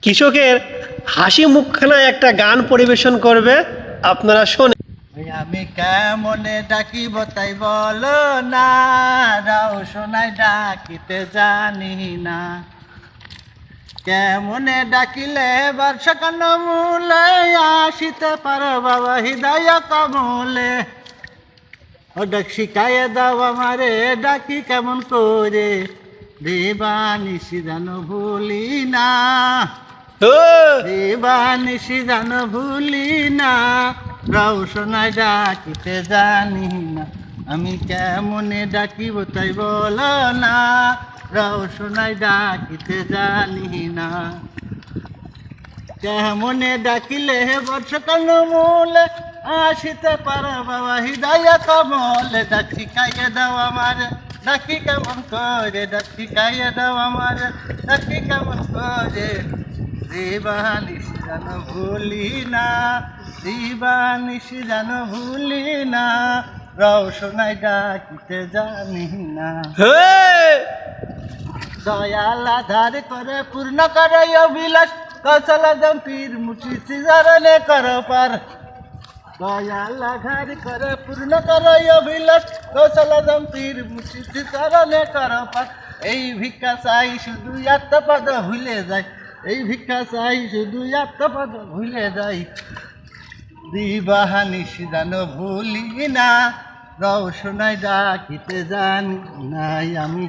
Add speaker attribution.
Speaker 1: কৃষকের হাসি মুখখানা একটা গান পরিবেশন করবে, আপনারা শোনেন।
Speaker 2: আমি কেমনে ডাকিব তাই বলো না, রাও শোনাই ডাকিতে জানি না। কেমনে ডাকিলে বর্ষা কান মূলে আসিতে পারো বাবা হৃদয় কমলে। ও ডাক শিখাইয়ে দাও আমারে ডাকি কেমন করে, দেবানিশি জানো ভুলি না।
Speaker 1: ও
Speaker 2: দেবানিশি জানো ভুলি না, রাও শোনাই ডাকিতে জানি না। আমি কেমনে ডাকিব তাই বলো না, রাও শোনাই ডাকিতে জানি না। কেমনে ডাকিলে বর্ষকাল মূলে আসিতে পারো বাবা হৃদয় কমলে। ডাক শিখাইয়ে দাও আমার ডাকি কেমন করে, ডাক শিখাইয়ে দাও আমার ডাকি কেমন করে। দিবানিশি জানো ভুলি না, দিবানিশি জানো ভুলি না, রাও শোনাই ডাকিতে জানি না।
Speaker 1: হে
Speaker 2: দয়াল আধার করে পূর্ণ করে অভিলাষ, কৌশল জম্পির মুঠি সিজারনে করো পার। দয়াল আধার করে পূর্ণ করে অভিলাষ, কৌশল জম্পির মুঠি সিজারনে করো পার। এই ভিক্ষা চাই শুধু আত্মপদ ভুলে যায়, এই ভিক্ষা চাই শুধু আত্মপদ ভুলে যাই। দিবানিশি জানো ভুলি না, রাও শোনাই ডাকিতে জানি নাই আমি।